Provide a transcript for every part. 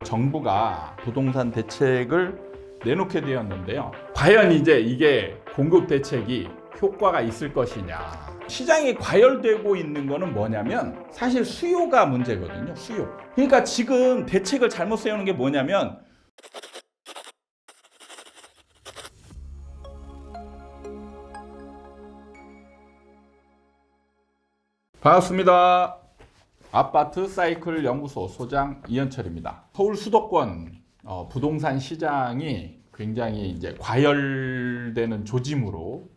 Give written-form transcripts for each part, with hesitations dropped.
정부가 부동산 대책을 내놓게 되었는데요. 과연 이제 이게 공급 대책이 효과가 있을 것이냐. 시장이 과열되고 있는 거는 뭐냐면 사실 수요가 문제거든요. 수요. 그러니까 지금 대책을 잘못 세우는 게 뭐냐면 반갑습니다. 아파트 사이클 연구소 소장 이현철입니다. 서울 수도권 부동산 시장이 굉장히 이제 과열되는 조짐으로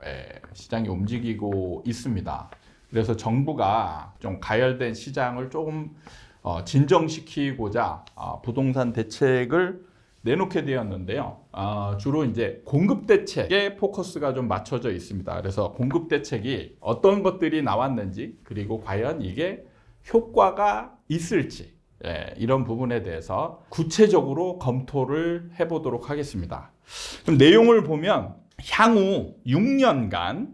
시장이 움직이고 있습니다. 그래서 정부가 좀 과열된 시장을 조금 진정시키고자 부동산 대책을 내놓게 되었는데요. 주로 이제 공급 대책에 포커스가 좀 맞춰져 있습니다. 그래서 공급 대책이 어떤 것들이 나왔는지, 그리고 과연 이게 효과가 있을지, 이런 부분에 대해서 구체적으로 검토를 해보도록 하겠습니다. 그럼 내용을 보면 향후 6년간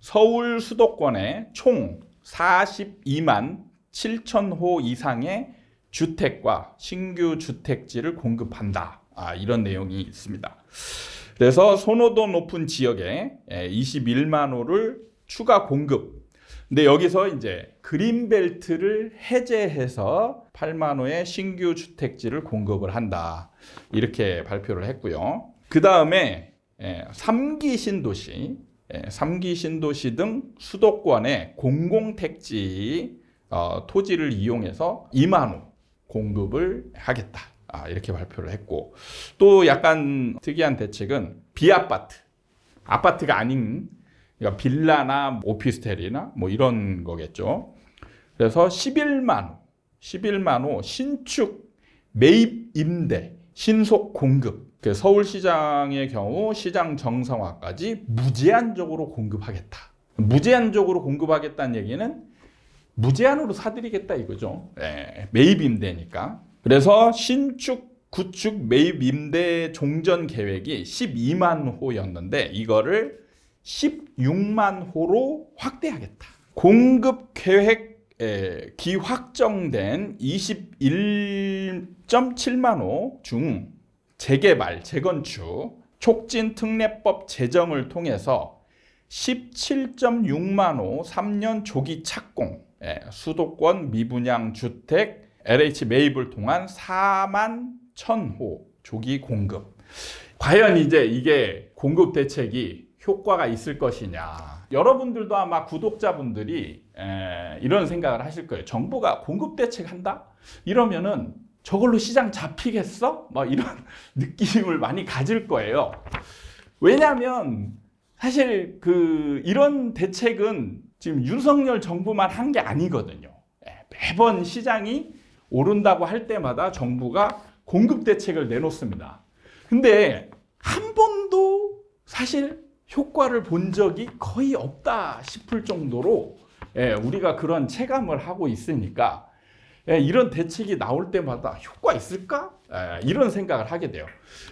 서울 수도권에 총 42만 7천 호 이상의 주택과 신규 주택지를 공급한다. 이런 내용이 있습니다. 그래서 선호도 높은 지역에 21만 호를 추가 공급. 근데 여기서 이제 그린벨트를 해제해서 8만 호의 신규 주택지를 공급을 한다. 이렇게 발표를 했고요. 그 다음에 3기 신도시, 3기 신도시 등 수도권의 공공택지 토지를 이용해서 2만 호 공급을 하겠다. 이렇게 발표를 했고, 또 약간 특이한 대책은 비아파트, 아파트가 아닌, 그러니까 빌라나 오피스텔이나 뭐 이런 거겠죠. 그래서 11만 호 신축 매입 임대 신속 공급. 서울시장의 경우 시장 정상화까지 무제한적으로 공급하겠다. 무제한적으로 공급하겠다는 얘기는 무제한으로 사드리겠다 이거죠. 매입 임대니까. 그래서 신축, 구축, 매입 임대 종전 계획이 12만 호였는데 이거를 16만 호로 확대하겠다. 공급 계획 기확정된 21.7만 호 중 재개발, 재건축, 촉진 특례법 제정을 통해서 17.6만 호 3년 조기 착공, 수도권 미분양 주택 LH 매입을 통한 4만 1,000호 조기 공급. 과연 이제 이게 공급 대책이 효과가 있을 것이냐. 여러분들도 아마 구독자분들이 이런 생각을 하실 거예요. 정부가 공급 대책 한다? 이러면은 저걸로 시장 잡히겠어? 막 이런 느낌을 많이 가질 거예요. 왜냐하면 사실 이런 대책은 지금 윤석열 정부만 한 게 아니거든요. 매번 시장이 오른다고 할 때마다 정부가 공급 대책을 내놓습니다. 근데 한 번도 사실 효과를 본 적이 거의 없다 싶을 정도로 우리가 그런 체감을 하고 있으니까 이런 대책이 나올 때마다 효과 있을까? 이런 생각을 하게 돼요.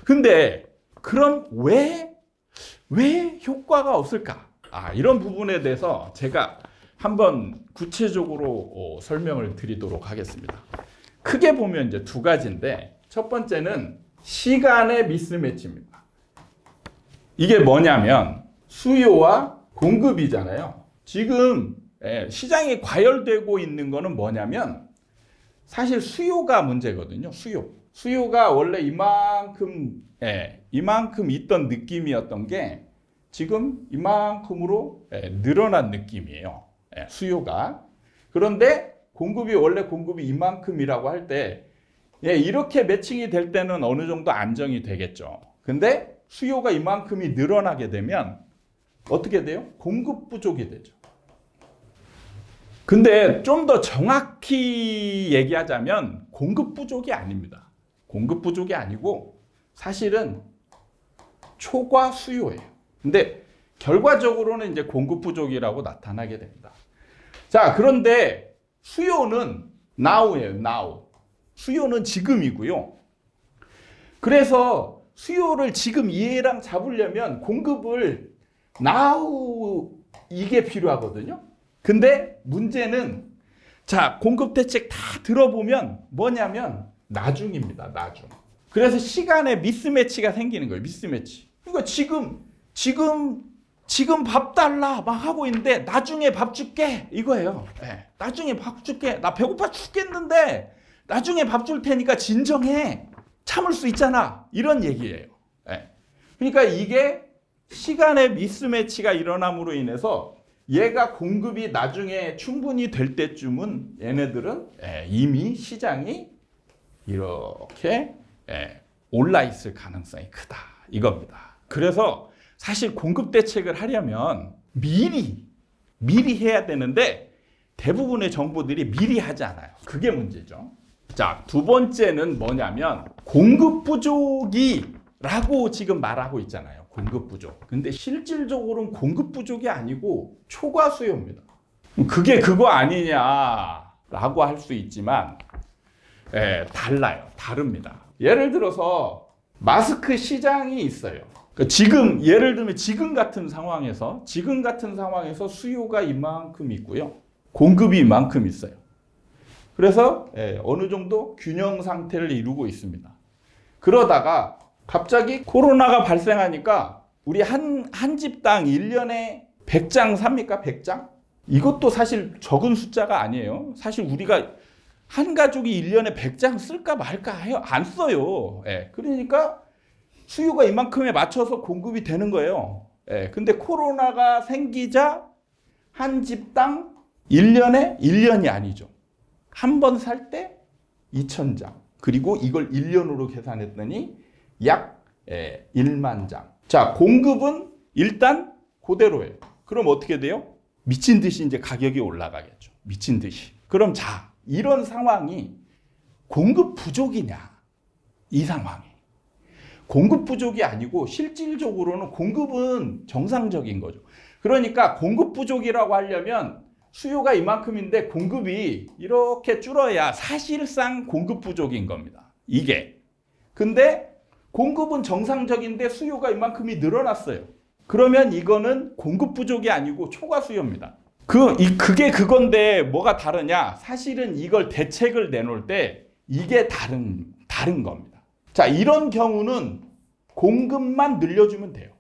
근데 그럼 왜 효과가 없을까? 이런 부분에 대해서 제가 한번 구체적으로 설명을 드리도록 하겠습니다. 크게 보면 이제 두 가지인데, 첫 번째는 시간의 미스매치입니다. 이게 뭐냐면 수요와 공급이잖아요. 지금 시장이 과열되고 있는 거는 뭐냐면 사실 수요가 문제거든요. 수요가 원래 이만큼 있던 느낌이었던 게 지금 이만큼으로 늘어난 느낌이에요. 수요가. 그런데 원래 공급이 이만큼이라고 할 때 이렇게 매칭이 될 때는 어느 정도 안정이 되겠죠. 근데 수요가 이만큼이 늘어나게 되면 어떻게 돼요? 공급 부족이 되죠. 근데 좀 더 정확히 얘기하자면 공급 부족이 아닙니다. 공급 부족이 아니고 사실은 초과 수요예요. 근데 결과적으로는 이제 공급 부족이라고 나타나게 됩니다. 자, 그런데 수요는 now예요, now. 수요는 지금이고요. 그래서 수요를 지금 얘랑 잡으려면 공급을 now 이게 필요하거든요. 근데 문제는 자, 공급 대책 다 들어보면 뭐냐면 나중입니다. 나중. 그래서 시간에 미스매치가 생기는 거예요. 미스매치. 그러니까 지금 밥 달라 막 하고 있는데 나중에 밥 줄게 이거예요. 네. 나중에 밥 줄게. 나 배고파 죽겠는데 나중에 밥 줄 테니까 진정해. 참을 수 있잖아. 이런 얘기예요. 네. 그러니까 이게 시간의 미스매치가 일어남으로 인해서 얘가 공급이 나중에 충분히 될 때쯤은 얘네들은 이미 시장이 이렇게 올라 있을 가능성이 크다. 이겁니다. 그래서 사실 공급 대책을 하려면 미리 해야 되는데 대부분의 정부들이 미리 하지 않아요. 그게 문제죠. 자, 두 번째는 뭐냐면 공급 부족이라고 지금 말하고 있잖아요. 공급 부족. 근데 실질적으로는 공급 부족이 아니고 초과 수요입니다. 그게 그거 아니냐라고 할 수 있지만 달라요. 다릅니다. 예를 들어서 마스크 시장이 있어요. 지금 예를 들면 지금 같은 상황에서 수요가 이만큼 있고요. 공급이 이만큼 있어요. 그래서 어느 정도 균형 상태를 이루고 있습니다. 그러다가 갑자기 코로나가 발생하니까 우리 한 집당 1년에 100장 삽니까? 100장? 이것도 사실 적은 숫자가 아니에요. 사실 우리가 한 가족이 1년에 100장 쓸까 말까 해요. 안 써요. 그러니까 수요가 이만큼에 맞춰서 공급이 되는 거예요. 근데 코로나가 생기자 한 집당 1년이 아니죠. 한 번 살 때 2,000장. 그리고 이걸 1년으로 계산했더니 약 1만 장. 자, 공급은 일단 그대로예요. 그럼 어떻게 돼요? 미친 듯이 이제 가격이 올라가겠죠. 미친 듯이. 그럼 자, 이런 상황이 공급 부족이냐? 이 상황이. 공급 부족이 아니고 실질적으로는 공급은 정상적인 거죠. 그러니까 공급 부족이라고 하려면 수요가 이만큼인데 공급이 이렇게 줄어야 사실상 공급 부족인 겁니다. 이게. 근데 공급은 정상적인데 수요가 이만큼이 늘어났어요. 그러면 이거는 공급 부족이 아니고 초과 수요입니다. 그게 그건데 뭐가 다르냐? 사실은 이걸 대책을 내놓을 때 이게 다른 겁니다. 자, 이런 경우는 공급만 늘려주면 돼요.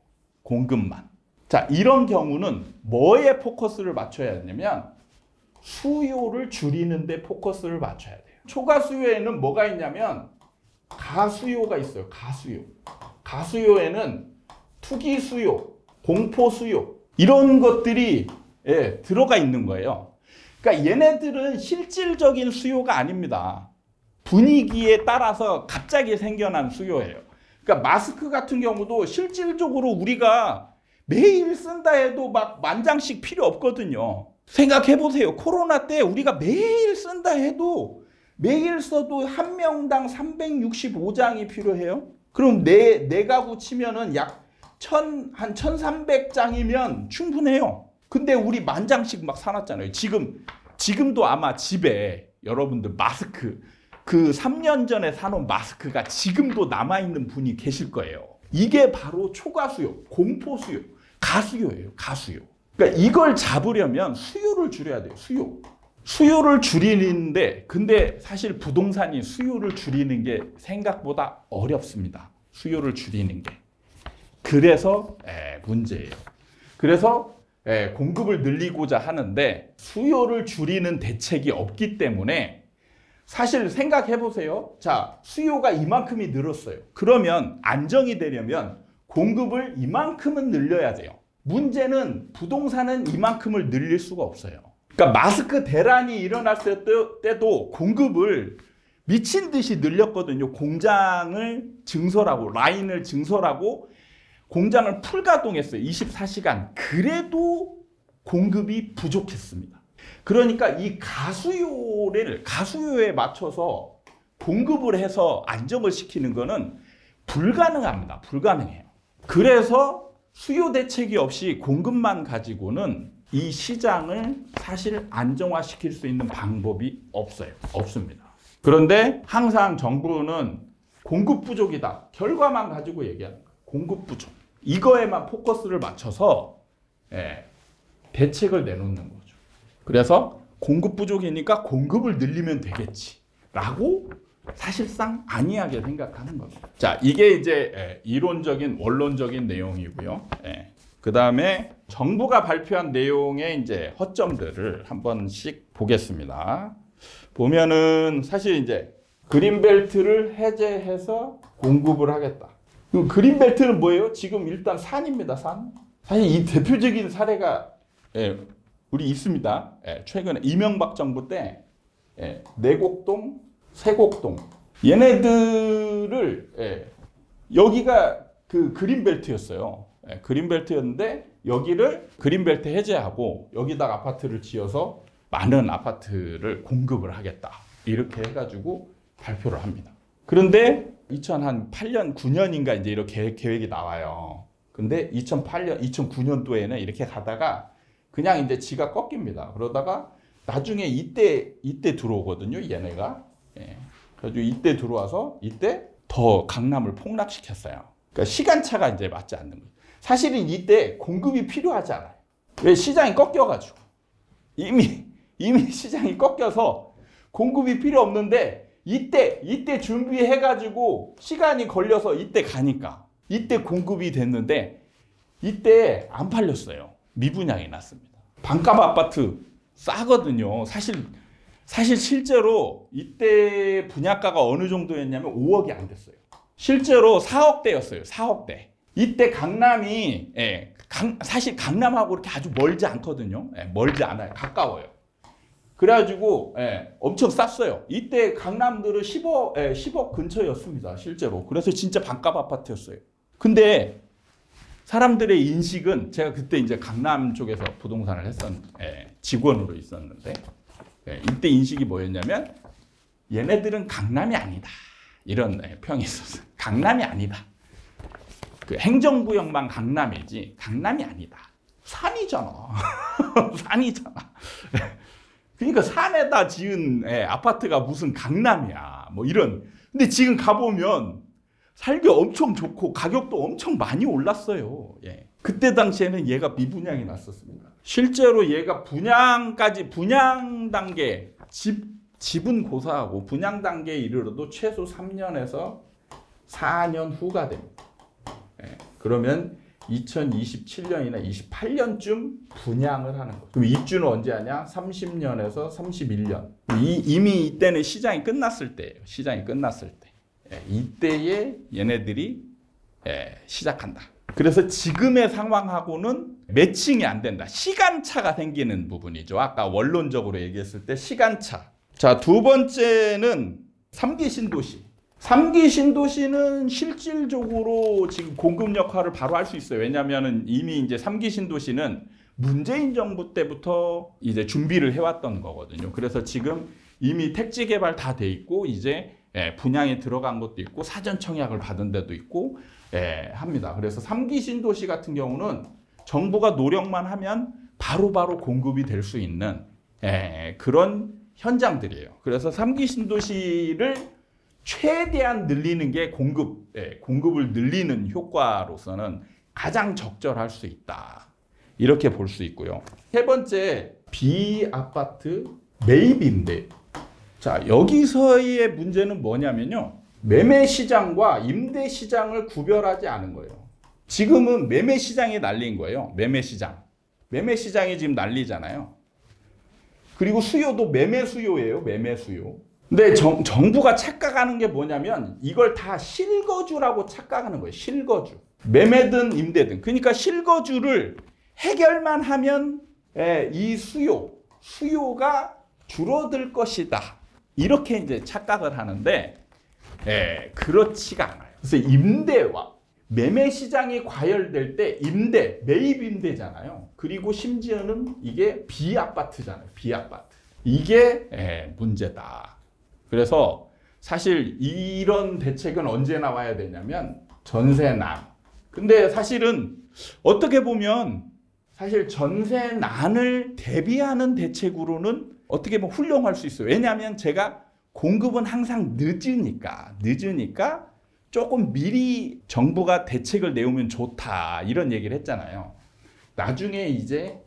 공급만. 자, 이런 경우는 뭐에 포커스를 맞춰야 하냐면 수요를 줄이는 데 포커스를 맞춰야 돼요. 초과 수요에는 뭐가 있냐면 가수요가 있어요. 가수요. 가수요에는 투기 수요, 공포 수요 이런 것들이 들어가 있는 거예요. 그러니까 얘네들은 실질적인 수요가 아닙니다. 분위기에 따라서 갑자기 생겨난 수요예요. 그러니까 마스크 같은 경우도 실질적으로 우리가 매일 쓴다 해도 막 10,000장씩 필요 없거든요. 생각해 보세요. 코로나 때 우리가 매일 쓴다 해도 매일 써도 한 명당 365장이 필요해요. 그럼 네 가구 치면은 약 1,300장이면 충분해요. 근데 우리 10,000장씩 막 사놨잖아요. 지금도 아마 집에 여러분들 마스크 그 3년 전에 사놓은 마스크가 지금도 남아있는 분이 계실 거예요. 이게 바로 초과수요, 공포수요, 가수요예요. 가수요. 그러니까 이걸 잡으려면 수요를 줄여야 돼요. 수요를 줄이는데 근데 사실 부동산이 수요를 줄이는 게 생각보다 어렵습니다. 수요를 줄이는 게. 그래서 문제예요. 그래서 공급을 늘리고자 하는데 수요를 줄이는 대책이 없기 때문에 사실 생각해 보세요. 자, 수요가 이만큼이 늘었어요. 그러면 안정이 되려면 공급을 이만큼은 늘려야 돼요. 문제는 부동산은 이만큼을 늘릴 수가 없어요. 그러니까 마스크 대란이 일어났을 때도 공급을 미친 듯이 늘렸거든요. 공장을 증설하고 라인을 증설하고 공장을 풀가동했어요. 24시간. 그래도 공급이 부족했습니다. 그러니까 이 가수요에 맞춰서 공급을 해서 안정을 시키는 거는 불가능합니다. 불가능해요. 그래서 수요 대책이 없이 공급만 가지고는 이 시장을 사실 안정화시킬 수 있는 방법이 없어요. 없습니다. 그런데 항상 정부는 공급 부족이다. 결과만 가지고 얘기하는 거예요. 공급 부족. 이거에만 포커스를 맞춰서 대책을 내놓는 거죠. 그래서 공급 부족이니까 공급을 늘리면 되겠지 라고 사실상 안이하게 생각하는 겁니다. 자, 이게 이제 이론적인 원론적인 내용이고요. 그 다음에 정부가 발표한 내용의 이제 허점들을 한 번씩 보겠습니다. 보면은 사실 이제 그린벨트를 해제해서 공급을 하겠다. 그 그린벨트는 뭐예요? 지금 일단 산입니다. 산. 사실 이 대표적인 사례가 우리 있습니다. 최근에 이명박 정부 때 내곡동, 세곡동 얘네들을 여기가 그 그린벨트였어요. 그린벨트였는데 여기를 그린벨트 해제하고 여기다가 아파트를 지어서 많은 아파트를 공급을 하겠다. 이렇게 해가지고 발표를 합니다. 그런데 2008년, 9년인가 이제 이렇게 계획이 나와요. 근데 2008년, 2009년도에는 이렇게 가다가 그냥 이제 지가 꺾입니다. 그러다가 나중에 이때 들어오거든요, 얘네가. 그래가지고 이때 들어와서 이때 더 강남을 폭락시켰어요. 그러니까 시간차가 이제 맞지 않는 거예요. 사실은 이때 공급이 필요하지 않아요. 왜? 시장이 꺾여가지고. 이미 시장이 꺾여서 공급이 필요 없는데 이때 준비해가지고 시간이 걸려서 이때 가니까 이때 공급이 됐는데 이때 안 팔렸어요. 미분양이 났습니다. 반값 아파트 싸거든요. 사실 실제로 이때 분양가가 어느 정도였냐면 5억이 안 됐어요. 실제로 4억대였어요. 4억대. 이때 강남이 사실 강남하고 이렇게 아주 멀지 않거든요. 멀지 않아요. 가까워요. 그래가지고 엄청 쌌어요. 이때 강남들은 10억 근처였습니다. 실제로. 그래서 진짜 반값 아파트였어요. 근데 사람들의 인식은 제가 그때 이제 강남 쪽에서 부동산을 직원으로 있었는데 이때 인식이 뭐였냐면 얘네들은 강남이 아니다. 이런 평이 있었어요. 강남이 아니다. 그 행정구역만 강남이지 강남이 아니다. 산이잖아. 산이잖아. 그러니까 산에다 지은 아파트가 무슨 강남이야. 뭐 이런. 근데 지금 가보면 살기 엄청 좋고 가격도 엄청 많이 올랐어요. 그때 당시에는 얘가 미분양이 났었습니다. 실제로 얘가 분양 단계, 집은 고사하고 분양 단계에 이르러도 최소 3년에서 4년 후가 됩니다. 그러면 2027년이나 28년쯤 분양을 하는 거예요. 그럼 입주는 언제 하냐? 30년에서 31년. 이미 이때는 시장이 끝났을 때예요. 시장이 끝났을 때. 이때에 얘네들이 시작한다. 그래서 지금의 상황하고는 매칭이 안 된다. 시간차가 생기는 부분이죠. 아까 원론적으로 얘기했을 때 시간차. 자, 두 번째는 3기 신도시. 3기 신도시는 실질적으로 지금 공급 역할을 바로 할 수 있어요. 왜냐하면 이미 이제 3기 신도시는 문재인 정부 때부터 이제 준비를 해왔던 거거든요. 그래서 지금 이미 택지 개발 다 돼 있고 이제 분양에 들어간 것도 있고 사전 청약을 받은 데도 있고 합니다. 그래서 3기 신도시 같은 경우는 정부가 노력만 하면 바로바로 공급이 될 수 있는 그런 현장들이에요. 그래서 3기 신도시를 최대한 늘리는 게 공급을 늘리는 효과로서는 가장 적절할 수 있다. 이렇게 볼 수 있고요. 세 번째, 비아파트 매입 임대. 자, 여기서의 문제는 뭐냐면요. 매매 시장과 임대 시장을 구별하지 않은 거예요. 지금은 매매 시장이 날린 거예요. 매매 시장. 매매 시장이 지금 난리잖아요. 그리고 수요도 매매 수요예요. 매매 수요. 근데 정부가 착각하는 게 뭐냐면 이걸 다 실거주라고 착각하는 거예요. 실거주. 매매든 임대든. 그러니까 실거주를 해결만 하면 이 수요가 줄어들 것이다. 이렇게 이제 착각을 하는데 그렇지가 않아요. 그래서 임대와 매매 시장이 과열될 때 매입 임대잖아요. 그리고 심지어는 이게 비아파트잖아요. 비아파트. 이게 문제다. 그래서 사실 이런 대책은 언제 나와야 되냐면 전세난. 근데 사실은 어떻게 보면 사실 전세난을 대비하는 대책으로는 어떻게 보면 훌륭할 수 있어요. 왜냐하면 제가 공급은 항상 늦으니까 조금 미리 정부가 대책을 내오면 좋다 이런 얘기를 했잖아요. 나중에 이제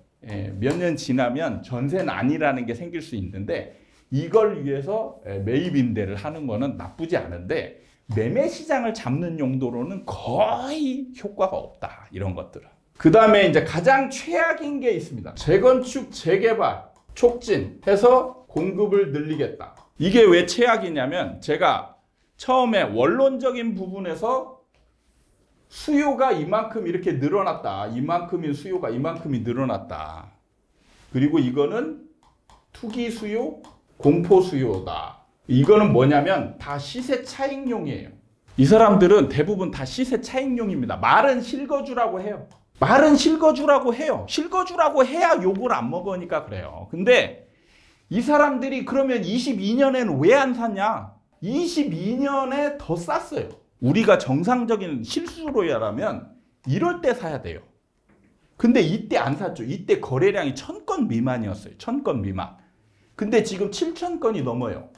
몇 년 지나면 전세난이라는 게 생길 수 있는데 이걸 위해서 매입 임대를 하는 거는 나쁘지 않은데 매매 시장을 잡는 용도로는 거의 효과가 없다. 이런 것들은. 그 다음에 이제 가장 최악인 게 있습니다. 재건축, 재개발, 촉진해서 공급을 늘리겠다. 이게 왜 최악이냐면 제가 처음에 원론적인 부분에서 수요가 이만큼 이렇게 늘어났다. 이만큼인 수요가 이만큼이 늘어났다. 그리고 이거는 투기 수요, 공포 수요다. 이거는 뭐냐면 다 시세 차익용이에요. 이 사람들은 대부분 다 시세 차익용입니다. 말은 실거주라고 해요. 말은 실거주라고 해요. 실거주라고 해야 욕을 안 먹으니까 그래요. 근데 이 사람들이 그러면 22년에는 왜 안 샀냐? 22년에 더 쌌어요. 우리가 정상적인 실수로야라면 이럴 때 사야 돼요. 근데 이때 안 샀죠. 이때 거래량이 1000건 미만이었어요. 1000건 미만. 근데 지금 7000건이 넘어요.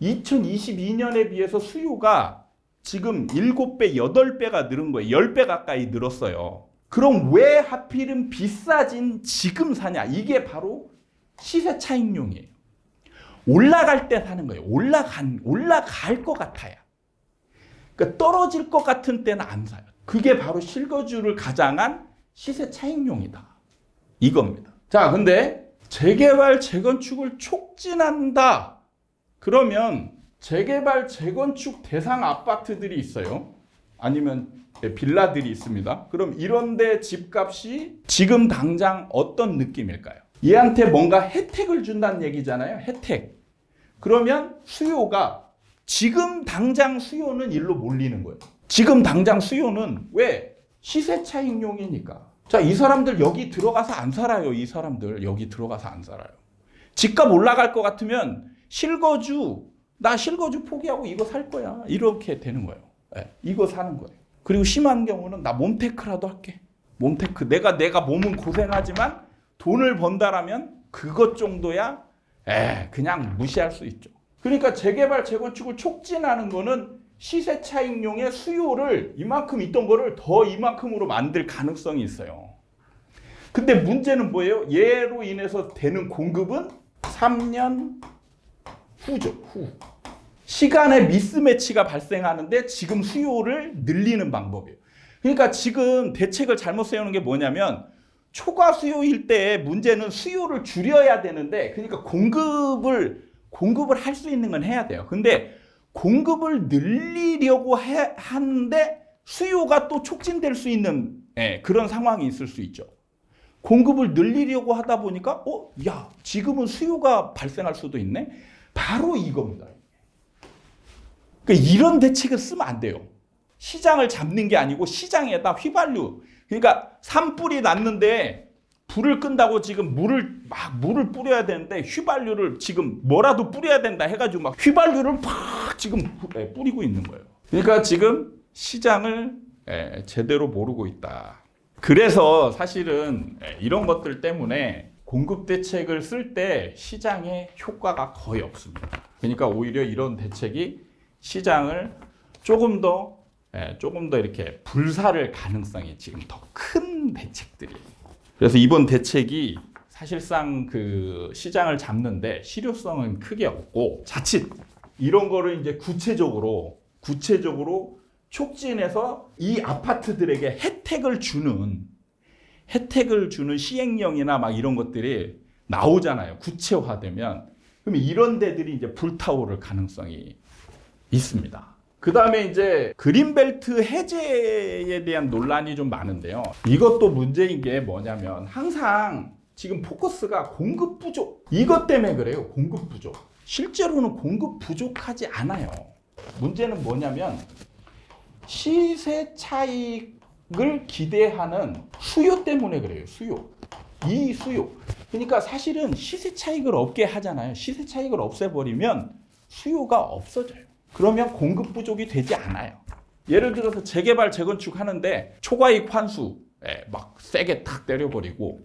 2022년에 비해서 수요가 지금 7배, 8배가 늘은 거예요. 10배 가까이 늘었어요. 그럼 왜 하필은 비싸진 지금 사냐? 이게 바로 시세 차익용이에요. 올라갈 때 사는 거예요. 올라갈 것 같아야. 그러니까 떨어질 것 같은 때는 안 사요. 그게 바로 실거주를 가장한 시세 차익용이다. 이겁니다. 자, 근데 재개발, 재건축을 촉진한다. 그러면 재개발, 재건축 대상 아파트들이 있어요. 아니면 빌라들이 있습니다. 그럼 이런데 집값이 지금 당장 어떤 느낌일까요? 얘한테 뭔가 혜택을 준다는 얘기잖아요. 혜택. 그러면 수요가 지금 당장 수요는 일로 몰리는 거예요. 지금 당장 수요는 왜? 시세 차익용이니까. 자, 이 사람들 여기 들어가서 안 살아요. 이 사람들 여기 들어가서 안 살아요. 집값 올라갈 것 같으면 나 실거주 포기하고 이거 살 거야. 이렇게 되는 거예요. 네, 이거 사는 거예요. 그리고 심한 경우는 나 몸테크라도 할게. 몸테크. 내가 몸은 고생하지만 돈을 번다라면 그것 정도야 그냥 무시할 수 있죠. 그러니까 재개발, 재건축을 촉진하는 거는 시세 차익용의 수요를 이만큼 있던 거를 더 이만큼으로 만들 가능성이 있어요. 근데 문제는 뭐예요? 얘로 인해서 되는 공급은 3년 후죠. 후. 시간의 미스매치가 발생하는데 지금 수요를 늘리는 방법이에요. 그러니까 지금 대책을 잘못 세우는 게 뭐냐면 초과 수요일 때 문제는 수요를 줄여야 되는데 그러니까 공급을 할 수 있는 건 해야 돼요. 근데 공급을 늘리려고 하는데 수요가 또 촉진될 수 있는 그런 상황이 있을 수 있죠. 공급을 늘리려고 하다 보니까 야, 지금은 수요가 발생할 수도 있네. 바로 이겁니다. 그러니까 이런 대책을 쓰면 안 돼요. 시장을 잡는 게 아니고 시장에다 휘발유. 그러니까 산불이 났는데 불을 끈다고 지금 물을 뿌려야 되는데 휘발유를 지금 뭐라도 뿌려야 된다 해가지고 막 휘발유를 팍 지금 뿌리고 있는 거예요. 그러니까 지금 시장을 제대로 모르고 있다. 그래서 사실은 이런 것들 때문에 공급 대책을 쓸 때 시장에 효과가 거의 없습니다. 그러니까 오히려 이런 대책이 시장을 조금 더 이렇게 불살을 가능성이 지금 더 큰 대책들이에요. 그래서 이번 대책이 사실상 그 시장을 잡는데 실효성은 크게 없고 자칫 이런 거를 이제 구체적으로 촉진해서 이 아파트들에게 혜택을 주는 시행령이나 막 이런 것들이 나오잖아요. 구체화되면. 그럼 이런 데들이 이제 불타오를 가능성이 있습니다. 그 다음에 이제 그린벨트 해제에 대한 논란이 좀 많은데요. 이것도 문제인 게 뭐냐면 항상 지금 포커스가 공급 부족. 이것 때문에 그래요. 공급 부족. 실제로는 공급 부족하지 않아요. 문제는 뭐냐면 시세 차익을 기대하는 수요 때문에 그래요. 수요. 이 수요. 그러니까 사실은 시세 차익을 없게 하잖아요. 시세 차익을 없애버리면 수요가 없어져요. 그러면 공급 부족이 되지 않아요. 예를 들어서 재개발, 재건축 하는데 초과이익 환수 막 세게 탁 때려버리고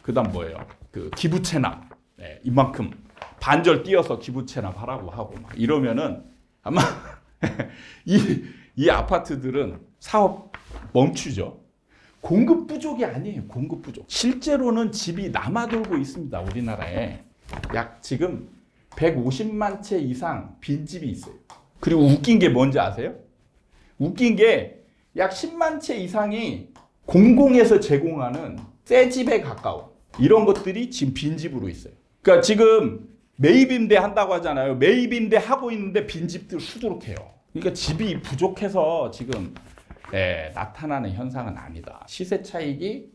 그 다음 뭐예요? 그 기부 체납 이만큼 반절 띄어서 기부 체납하라고 하고 막 이러면은 아마 이 아파트들은 사업 멈추죠. 공급 부족이 아니에요. 공급 부족. 실제로는 집이 남아돌고 있습니다. 우리나라에. 약 지금 150만 채 이상 빈집이 있어요. 그리고 웃긴 게 뭔지 아세요? 웃긴 게 약 10만 채 이상이 공공에서 제공하는 새 집에 가까운 이런 것들이 지금 빈집으로 있어요. 그러니까 지금 매입임대 한다고 하잖아요. 매입임대 하고 있는데 빈집들 수두룩해요. 그러니까 집이 부족해서 지금 나타나는 현상은 아니다. 시세 차익이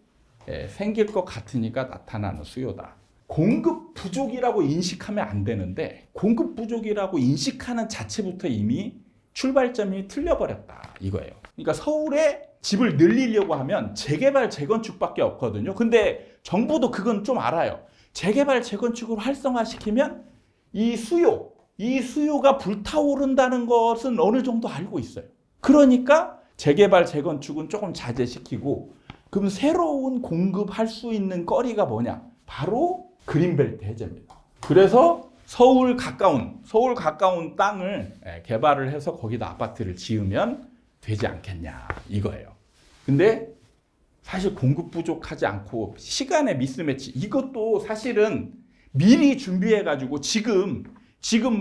생길 것 같으니까 나타나는 수요다. 공급 부족이라고 인식하면 안 되는데 공급 부족이라고 인식하는 자체부터 이미 출발점이 틀려버렸다 이거예요. 그러니까 서울에 집을 늘리려고 하면 재개발, 재건축밖에 없거든요. 근데 정부도 그건 좀 알아요. 재개발, 재건축을 활성화시키면 이 수요가 불타오른다는 것은 어느 정도 알고 있어요. 그러니까 재개발, 재건축은 조금 자제시키고 그럼 새로운 공급할 수 있는 거리가 뭐냐? 바로 그린벨트 해제입니다. 그래서 서울 가까운 땅을 개발을 해서 거기다 아파트를 지으면 되지 않겠냐 이거예요. 근데 사실 공급 부족하지 않고 시간의 미스매치 이것도 사실은 미리 준비해가지고 지금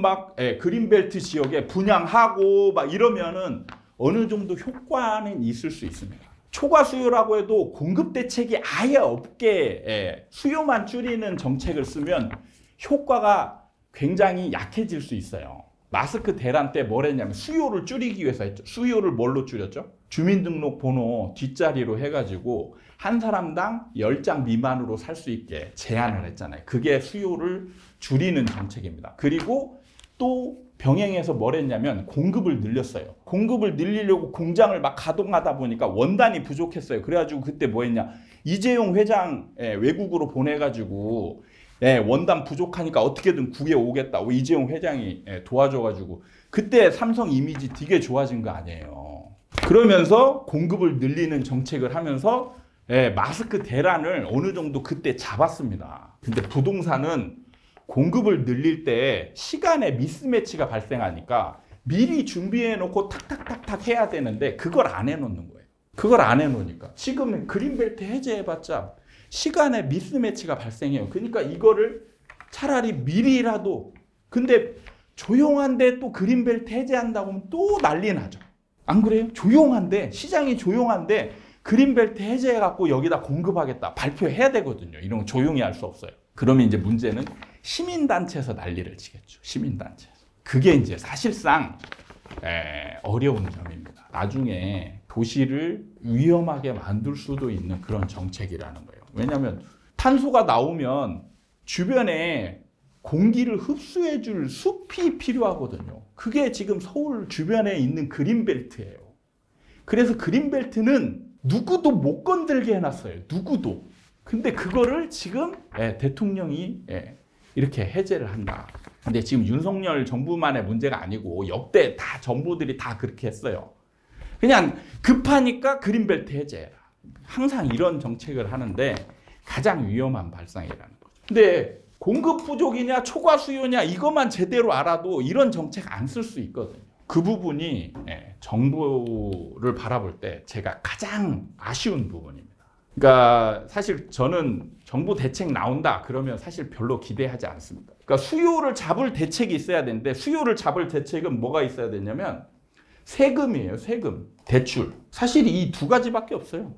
막 그린벨트 지역에 분양하고 막 이러면은 어느 정도 효과는 있을 수 있습니다. 초과 수요라고 해도 공급 대책이 아예 없게 수요만 줄이는 정책을 쓰면 효과가 굉장히 약해질 수 있어요. 마스크 대란 때 뭘 했냐면 수요를 줄이기 위해서 했죠. 수요를 뭘로 줄였죠? 주민등록번호 뒷자리로 해가지고 한 사람당 10장 미만으로 살 수 있게 제한을 했잖아요. 그게 수요를 줄이는 정책입니다. 그리고 또 병행해서 뭘 했냐면 공급을 늘렸어요. 공급을 늘리려고 공장을 막 가동하다 보니까 원단이 부족했어요. 그래가지고 그때 뭐 했냐. 이재용 회장 외국으로 보내가지고 원단 부족하니까 어떻게든 구해오겠다. 이재용 회장이 도와줘가지고 그때 삼성 이미지 되게 좋아진 거 아니에요. 그러면서 공급을 늘리는 정책을 하면서 마스크 대란을 어느 정도 그때 잡았습니다. 근데 부동산은 공급을 늘릴 때 시간에 미스매치가 발생하니까 미리 준비해놓고 탁탁탁탁 해야 되는데 그걸 안 해놓는 거예요. 그걸 안 해놓으니까 지금 그린벨트 해제해봤자 시간에 미스매치가 발생해요. 그러니까 이거를 차라리 미리라도 근데 조용한데 또 그린벨트 해제한다고 하면 또 난리 나죠. 안 그래요? 조용한데 시장이 조용한데 그린벨트 해제해갖고 여기다 공급하겠다 발표해야 되거든요. 이런 거 조용히 할 수 없어요. 그러면 이제 문제는 시민단체에서 난리를 치겠죠. 시민단체에서. 그게 이제 사실상 어려운 점입니다. 나중에 도시를 위험하게 만들 수도 있는 그런 정책이라는 거예요. 왜냐하면 탄소가 나오면 주변에 공기를 흡수해 줄 숲이 필요하거든요. 그게 지금 서울 주변에 있는 그린벨트예요. 그래서 그린벨트는 누구도 못 건들게 해놨어요. 누구도. 근데 그거를 지금 대통령이 이렇게 해제를 한다. 근데 지금 윤석열 정부만의 문제가 아니고 역대 다 정부들이 다 그렇게 했어요. 그냥 급하니까 그린벨트 해제해라. 항상 이런 정책을 하는데 가장 위험한 발상이라는 거죠. 근데 공급 부족이냐 초과 수요냐 이것만 제대로 알아도 이런 정책 안 쓸 수 있거든요. 그 부분이 정부를 바라볼 때 제가 가장 아쉬운 부분입니다. 그러니까 사실 저는 정부 대책 나온다 그러면 사실 별로 기대하지 않습니다. 그러니까 수요를 잡을 대책이 있어야 되는데 수요를 잡을 대책은 뭐가 있어야 되냐면 세금이에요. 세금, 대출. 사실 이 두 가지밖에 없어요.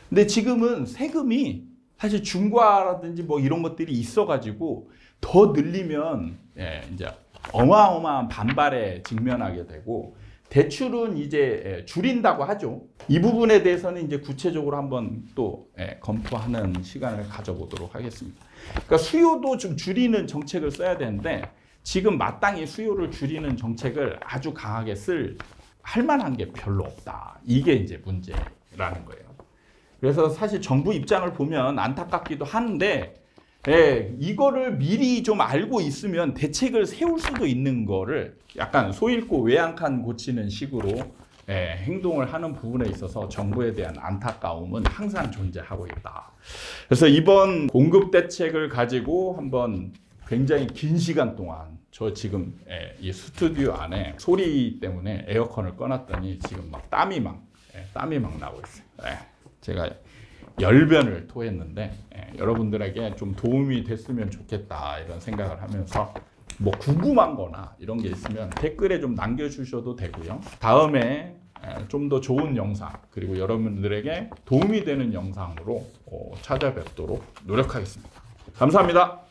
근데 지금은 세금이 사실 중과라든지 뭐 이런 것들이 있어가지고 더 늘리면 이제 어마어마한 반발에 직면하게 되고 대출은 이제 줄인다고 하죠. 이 부분에 대해서는 이제 구체적으로 한번 또 검토하는 시간을 가져보도록 하겠습니다. 그러니까 수요도 좀 줄이는 정책을 써야 되는데 지금 마땅히 수요를 줄이는 정책을 아주 강하게 할 만한 게 별로 없다. 이게 이제 문제라는 거예요. 그래서 사실 정부 입장을 보면 안타깝기도 한데 이거를 미리 좀 알고 있으면 대책을 세울 수도 있는 거를 약간 소 잃고 외양간 고치는 식으로 행동을 하는 부분에 있어서 정부에 대한 안타까움은 항상 존재하고 있다. 그래서 이번 공급 대책을 가지고 한번 굉장히 긴 시간 동안 저 지금 이 스튜디오 안에 소리 때문에 에어컨을 꺼놨더니 지금 막 땀이 막 나고 있어요. 제가 열변을 토했는데 여러분들에게 좀 도움이 됐으면 좋겠다 이런 생각을 하면서 뭐 궁금한 거나 이런 게 있으면 댓글에 좀 남겨주셔도 되고요. 다음에 좀 더 좋은 영상 그리고 여러분들에게 도움이 되는 영상으로 찾아뵙도록 노력하겠습니다. 감사합니다.